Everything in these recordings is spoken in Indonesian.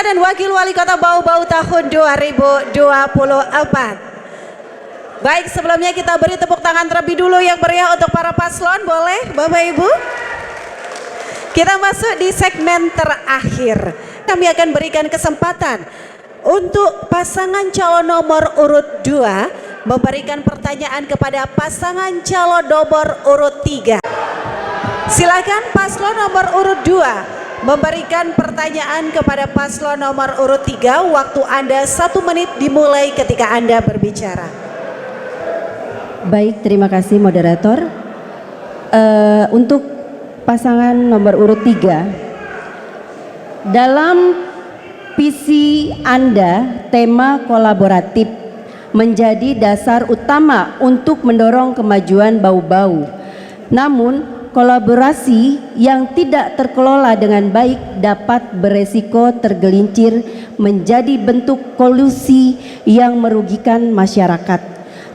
dan Wakil Wali Kota Bau-Bau tahun 2024. Baik, sebelumnya kita beri tepuk tangan terlebih dulu yang meriah untuk para paslon, boleh Bapak Ibu? Kita masuk di segmen terakhir. Kami akan berikan kesempatan untuk pasangan calon nomor urut 2 memberikan pertanyaan kepada pasangan calon nomor urut 3. Silakan paslon nomor urut 2 memberikan pertanyaan kepada paslon nomor urut 3. Waktu Anda 1 menit dimulai ketika Anda berbicara. Baik, terima kasih moderator. Untuk pasangan nomor urut 3, dalam visi Anda, tema kolaboratif menjadi dasar utama untuk mendorong kemajuan Bau-Bau. Namun, kolaborasi yang tidak terkelola dengan baik dapat beresiko tergelincir menjadi bentuk kolusi yang merugikan masyarakat,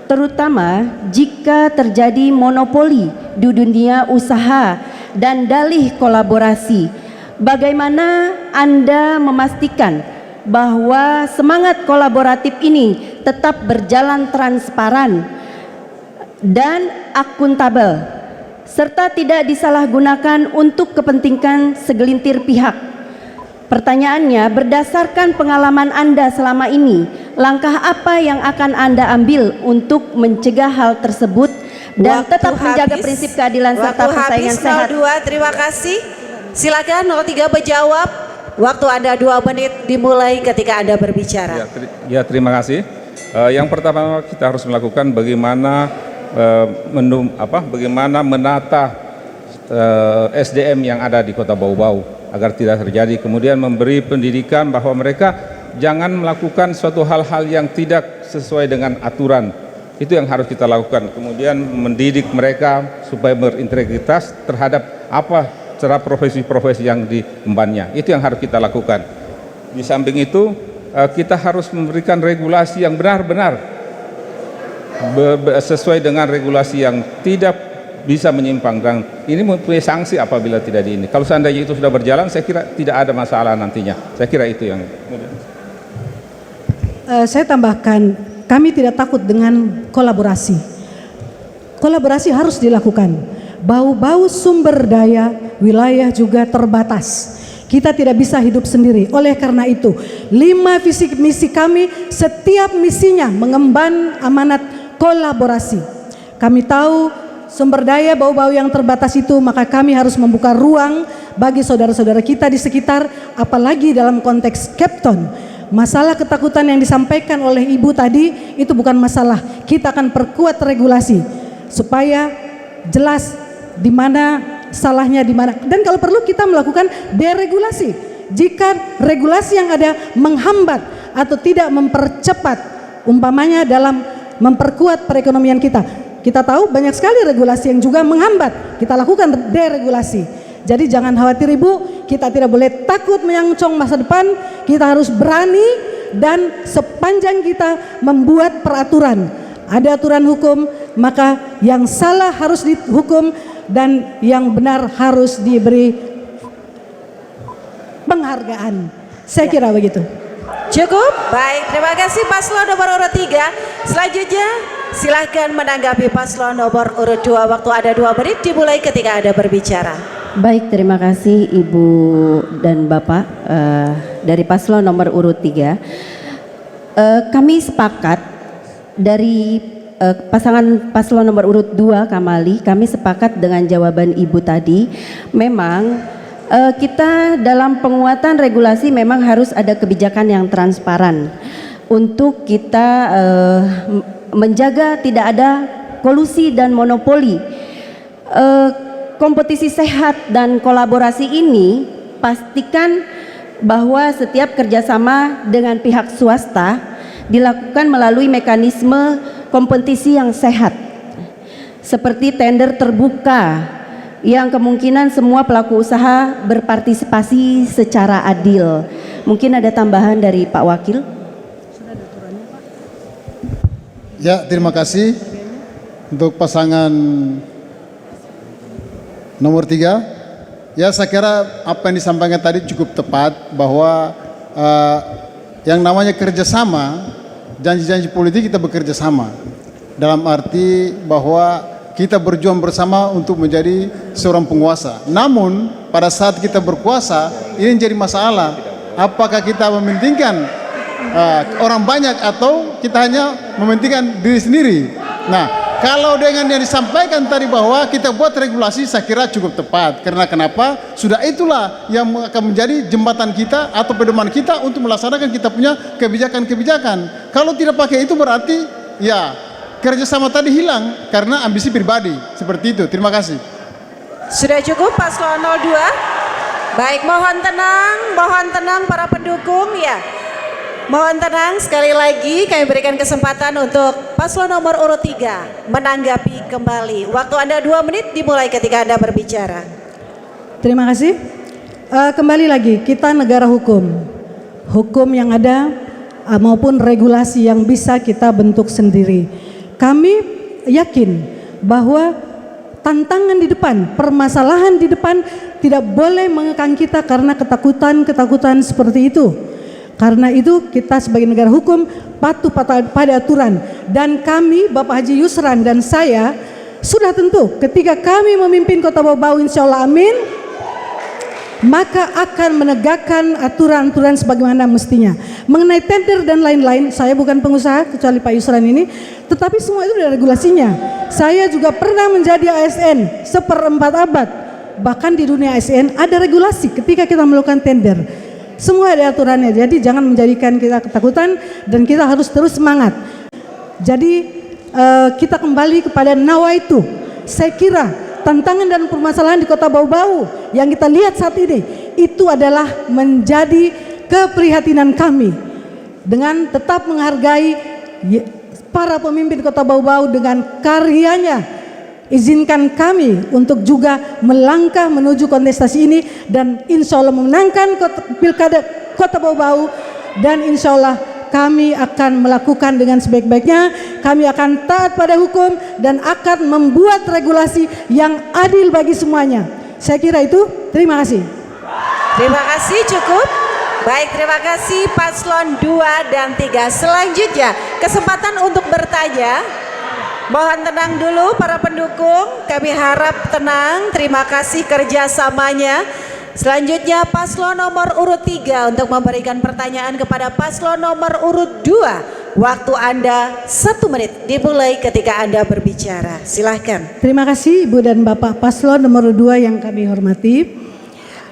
terutama jika terjadi monopoli di dunia usaha dan dalih kolaborasi. Bagaimana Anda memastikan bahwa semangat kolaboratif ini tetap berjalan transparan dan akuntabel, serta tidak disalahgunakan untuk kepentingan segelintir pihak? Pertanyaannya, berdasarkan pengalaman Anda selama ini, langkah apa yang akan Anda ambil untuk mencegah hal tersebut dan tetap menjaga prinsip keadilan serta persaingan sehat? 02, terima kasih. Silakan 03 menjawab. Waktu Anda 2 menit dimulai ketika Anda berbicara. Terima kasih. Yang pertama kita harus melakukan bagaimana bagaimana menata SDM yang ada di Kota Bau-Bau agar tidak terjadi, kemudian memberi pendidikan bahwa mereka jangan melakukan suatu hal-hal yang tidak sesuai dengan aturan. Itu yang harus kita lakukan. Kemudian mendidik mereka supaya berintegritas terhadap apa cara profesi-profesi yang diembannya. Itu yang harus kita lakukan. Di samping itu kita harus memberikan regulasi yang benar-benar sesuai dengan regulasi yang tidak bisa menyimpang, dan ini mempunyai sanksi apabila tidak di ini. Kalau seandainya itu sudah berjalan, saya kira tidak ada masalah nantinya. Saya kira itu yang saya tambahkan, kami tidak takut dengan kolaborasi. Kolaborasi harus dilakukan. Bau-Bau sumber daya wilayah juga terbatas. Kita tidak bisa hidup sendiri. Oleh karena itu, 5 visi misi kami, setiap misinya mengemban amanat kolaborasi. Kami tahu sumber daya Bau-Bau yang terbatas itu, maka kami harus membuka ruang bagi saudara-saudara kita di sekitar, apalagi dalam konteks Kepton. Masalah ketakutan yang disampaikan oleh Ibu tadi itu bukan masalah. Kita akan perkuat regulasi supaya jelas di mana salahnya, di mana, dan kalau perlu kita melakukan deregulasi jika regulasi yang ada menghambat atau tidak mempercepat, umpamanya dalam memperkuat perekonomian kita. Kita tahu banyak sekali regulasi yang juga menghambat. Kita lakukan deregulasi. Jadi jangan khawatir Ibu, kita tidak boleh takut menyancong masa depan. Kita harus berani, dan sepanjang kita membuat peraturan, ada aturan hukum, maka yang salah harus dihukum dan yang benar harus diberi penghargaan. Saya kira begitu. Cukup? Baik, terima kasih paslon nomor urut 3. Selanjutnya silahkan menanggapi paslon nomor urut 2. Waktu ada 2 menit dimulai ketika Anda berbicara. Baik, terima kasih Ibu dan Bapak dari paslon nomor urut 3. Kami sepakat dari pasangan paslon nomor urut 2 Kamali, kami sepakat dengan jawaban Ibu tadi. Memang kita dalam penguatan regulasi memang harus ada kebijakan yang transparan untuk kita menjaga tidak ada kolusi dan monopoli. Kompetisi sehat dan kolaborasi ini pastikan bahwa setiap kerjasama dengan pihak swasta dilakukan melalui mekanisme kompetisi yang sehat, seperti tender terbuka yang kemungkinan semua pelaku usaha berpartisipasi secara adil. Mungkin ada tambahan dari Pak Wakil? Ya, terima kasih untuk pasangan nomor 3. Ya, saya kira apa yang disampaikan tadi cukup tepat, bahwa yang namanya kerjasama, janji-janji politik kita bekerja sama. Dalam arti bahwa kita berjuang bersama untuk menjadi seorang penguasa. Namun pada saat kita berkuasa, ini jadi masalah. Apakah kita mementingkan orang banyak atau kita hanya mementingkan diri sendiri? Nah, kalau dengan yang disampaikan tadi bahwa kita buat regulasi, saya kira cukup tepat. Karena kenapa? Sudah itulah yang akan menjadi jembatan kita atau pedoman kita untuk melaksanakan kita punya kebijakan-kebijakan. Kalau tidak pakai itu berarti ya kerjasama tadi hilang karena ambisi pribadi. Seperti itu. Terima kasih. Sudah cukup Paslon 02? Baik, mohon tenang para pendukung ya. Mohon tenang, sekali lagi kami berikan kesempatan untuk paslon nomor urut 3 menanggapi kembali. Waktu Anda 2 menit dimulai ketika Anda berbicara. Terima kasih. Kembali lagi, kita negara hukum. Hukum yang ada maupun regulasi yang bisa kita bentuk sendiri. Kami yakin bahwa tantangan di depan, permasalahan di depan tidak boleh mengekang kita karena ketakutan seperti itu. Karena itu kita sebagai negara hukum patuh pada aturan. Dan kami, Bapak Haji Yusran dan saya, sudah tentu ketika kami memimpin Kota Bau-Bau, insya Allah amin, maka akan menegakkan aturan-aturan sebagaimana mestinya. Mengenai tender dan lain-lain, saya bukan pengusaha kecuali Pak Yusran ini, tetapi semua itu ada regulasinya. Saya juga pernah menjadi ASN 1/4 abad. Bahkan di dunia ASN ada regulasi ketika kita melakukan tender. Semua ada aturannya, jadi jangan menjadikan kita ketakutan dan kita harus terus semangat. Jadi kita kembali kepada nawaitu. Saya kira tantangan dan permasalahan di Kota Bau-Bau yang kita lihat saat ini itu adalah menjadi keprihatinan kami. Dengan tetap menghargai para pemimpin Kota Bau-Bau dengan karyanya, izinkan kami untuk juga melangkah menuju kontestasi ini dan insya Allah memenangkan pilkada Kota Bau-Bau, dan insya Allah kami akan melakukan dengan sebaik-baiknya. Kami akan taat pada hukum dan akan membuat regulasi yang adil bagi semuanya. Saya kira itu. Terima kasih. Terima kasih, cukup. Baik, terima kasih paslon 2 dan 3. Selanjutnya kesempatan untuk bertanya. Mohon tenang dulu para pendukung, kami harap tenang. Terima kasih kerjasamanya. Selanjutnya paslon nomor urut 3 untuk memberikan pertanyaan kepada paslon nomor urut 2. Waktu Anda 1 menit dimulai ketika Anda berbicara. Silahkan. Terima kasih Ibu dan Bapak paslon nomor 2 yang kami hormati.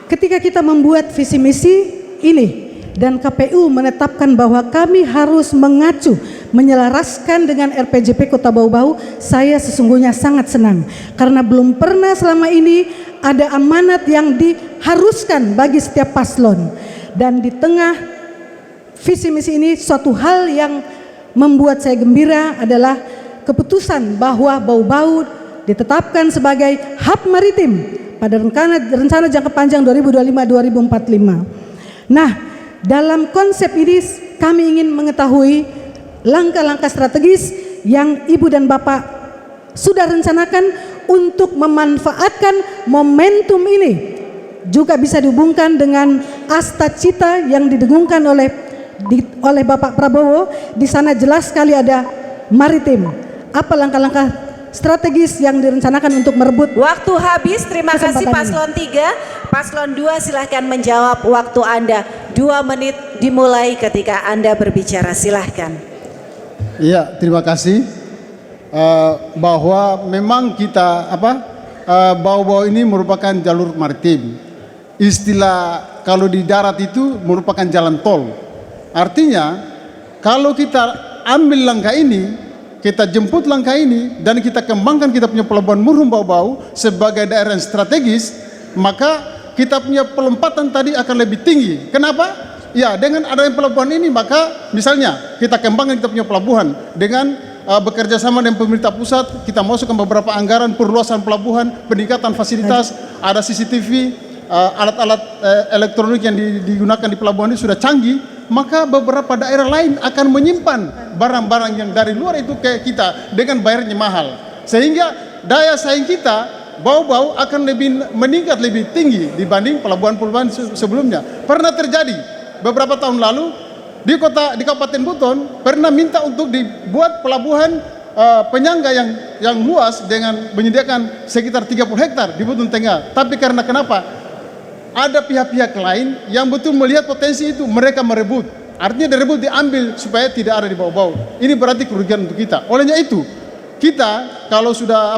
Ketika kita membuat visi misi ini dan KPU menetapkan bahwa kami harus mengacu menyelaraskan dengan RPJP Kota Bau-Bau, saya sesungguhnya sangat senang karena belum pernah selama ini ada amanat yang diharuskan bagi setiap paslon. Dan di tengah visi misi ini, suatu hal yang membuat saya gembira adalah keputusan bahwa Bau-Bau ditetapkan sebagai hub maritim pada rencana jangka panjang 2025-2045. Nah, dalam konsep ini kami ingin mengetahui langkah-langkah strategis yang Ibu dan Bapak sudah rencanakan untuk memanfaatkan momentum ini, juga bisa dihubungkan dengan asta cita yang didengungkan oleh Bapak Prabowo. Di sana jelas sekali ada maritim. Apa langkah-langkah strategis yang direncanakan untuk merebut? Waktu habis. Terima kasih paslon 3. Paslon 2 silahkan menjawab. Waktu Anda 2 menit dimulai ketika Anda berbicara. Silahkan. Iya, terima kasih. Bahwa memang kita Bau-Bau ini merupakan jalur maritim. Istilah kalau di darat itu merupakan jalan tol. Artinya kalau kita ambil langkah ini, kita jemput langkah ini dan kita kembangkan kita punya pelabuhan Murum Bau-Bau sebagai daerah yang strategis, maka kita punya pelompatan tadi akan lebih tinggi. Kenapa? Ya, dengan adanya pelabuhan ini maka misalnya kita kembangkan kita punya pelabuhan dengan bekerja sama dengan pemerintah pusat, kita masukkan beberapa anggaran perluasan pelabuhan, peningkatan fasilitas, ada CCTV, alat-alat elektronik yang digunakan di pelabuhan ini sudah canggih, maka beberapa daerah lain akan menyimpan barang-barang yang dari luar itu ke kita dengan bayarnya mahal, sehingga daya saing kita Bau-Bau akan lebih meningkat, lebih tinggi dibanding pelabuhan-pelabuhan sebelumnya. Pernah terjadi beberapa tahun lalu di Kabupaten Buton pernah minta untuk dibuat pelabuhan penyangga yang luas dengan menyediakan sekitar 30 hektar di Buton Tengah. Tapi karena kenapa? Ada pihak-pihak lain yang betul melihat potensi itu, mereka merebut. Artinya direbut, diambil supaya tidak ada di bau-bau. Ini berarti kerugian untuk kita. Olehnya itu, kita kalau sudah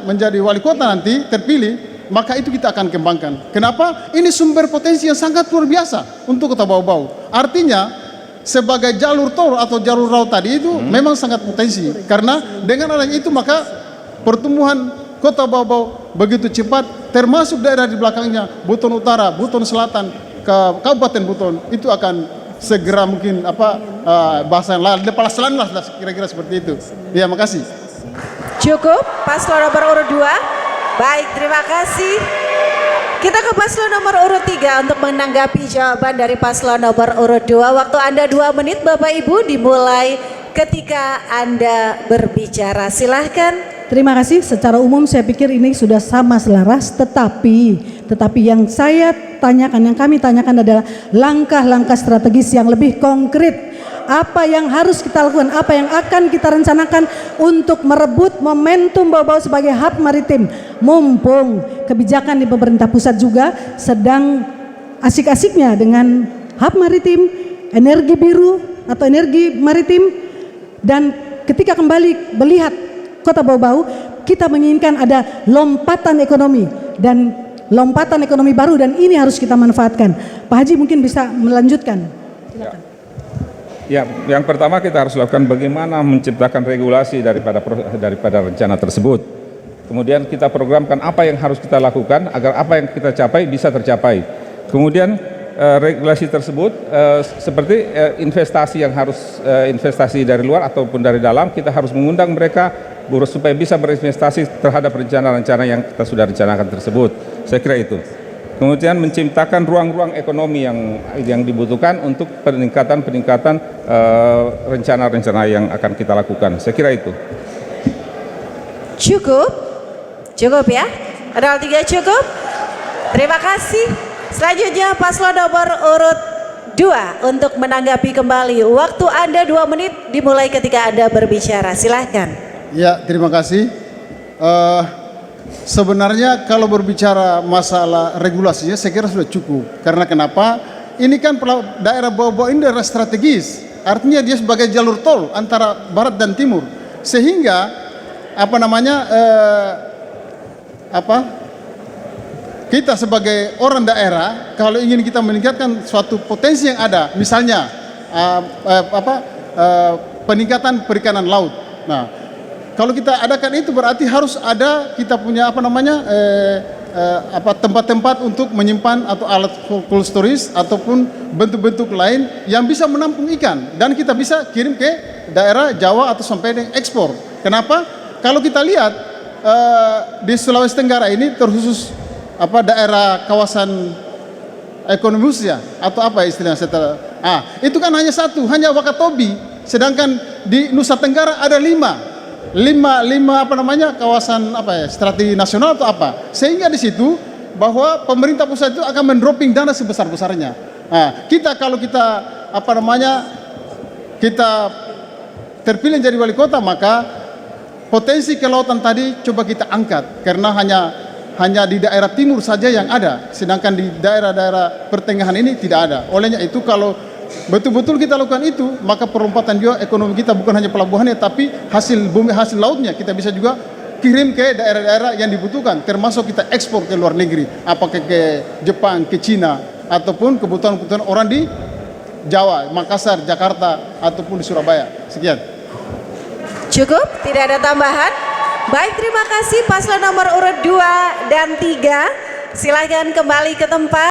menjadi wali kota nanti terpilih, maka itu kita akan kembangkan. Kenapa? Ini sumber potensi yang sangat luar biasa untuk Kota Bau-Bau. Artinya sebagai jalur tol atau jalur laut tadi itu memang sangat potensi. Karena dengan adanya itu maka pertumbuhan Kota Bau-Bau begitu cepat, termasuk daerah di belakangnya, Buton Utara, Buton Selatan, ke Kabupaten Buton, itu akan segera mungkin bahasa yang lain, lepas-lepas lah kira-kira seperti itu. Ya, makasih. Cukup, paslon nomor urut 2. Baik, terima kasih. Kita ke paslon nomor urut 3 untuk menanggapi jawaban dari paslon nomor urut 2. Waktu Anda 2 menit Bapak Ibu, dimulai ketika Anda berbicara. Silahkan. Terima kasih. Secara umum saya pikir ini sudah sama selaras, tetapi yang saya tanyakan, yang kami tanyakan adalah langkah-langkah strategis yang lebih konkret. Apa yang harus kita lakukan, apa yang akan kita rencanakan untuk merebut momentum Bau-Bau sebagai hub maritim. Mumpung kebijakan di pemerintah pusat juga sedang asik-asiknya dengan hub maritim, energi biru atau energi maritim, dan ketika kembali melihat Kota Bau-Bau, kita menginginkan ada lompatan ekonomi baru, dan ini harus kita manfaatkan. Pak Haji mungkin bisa melanjutkan. Silakan. Ya, yang pertama kita harus lakukan bagaimana menciptakan regulasi daripada rencana tersebut. Kemudian kita programkan apa yang harus kita lakukan agar apa yang kita capai bisa tercapai. Kemudian regulasi tersebut seperti investasi yang harus investasi dari luar ataupun dari dalam, kita harus mengundang mereka supaya bisa berinvestasi terhadap rencana-rencana yang kita sudah rencanakan tersebut. Saya kira itu. Kemudian menciptakan ruang-ruang ekonomi yang dibutuhkan untuk peningkatan rencana-rencana yang akan kita lakukan. Saya kira itu. Cukup ya. Ada 3 cukup. Terima kasih. Selanjutnya paslon nomor urut 2 untuk menanggapi kembali. Waktu Anda 2 menit dimulai ketika Anda berbicara. Silahkan. Ya, terima kasih. Sebenarnya kalau berbicara masalah regulasinya saya kira sudah cukup. Karena kenapa? Ini kan daerah Bau-Bau ini daerah strategis. Artinya dia sebagai jalur tol antara barat dan timur. Sehingga kita sebagai orang daerah kalau ingin kita meningkatkan suatu potensi yang ada, misalnya peningkatan perikanan laut. Nah, kalau kita adakan itu berarti harus ada kita punya tempat-tempat untuk menyimpan atau alat cold storage ataupun bentuk-bentuk lain yang bisa menampung ikan, dan kita bisa kirim ke daerah Jawa atau sampai dengan ekspor. Kenapa? Kalau kita lihat di Sulawesi Tenggara ini terkhusus daerah kawasan ekonomi khusus atau apa istilahnya itu kan hanya Wakatobi, sedangkan di Nusa Tenggara ada 5 kawasan strategi nasional atau apa, sehingga di situ bahwa pemerintah pusat itu akan mendroping dana sebesar-besarnya. Nah, kalau kita terpilih jadi wali kota, maka potensi kelautan tadi coba kita angkat, karena hanya di daerah timur saja yang ada, sedangkan di daerah-daerah pertengahan ini tidak ada. Olehnya itu kalau betul-betul kita lakukan itu, maka perompatan juga ekonomi kita bukan hanya pelabuhannya, tapi hasil bumi, hasil lautnya kita bisa juga kirim ke daerah-daerah yang dibutuhkan, termasuk kita ekspor ke luar negeri, apakah ke Jepang, ke Cina, ataupun kebutuhan-kebutuhan orang di Jawa, Makassar, Jakarta, ataupun di Surabaya. Sekian. Cukup, tidak ada tambahan. Baik, terima kasih paslon nomor urut 2 dan 3. Silakan kembali ke tempat.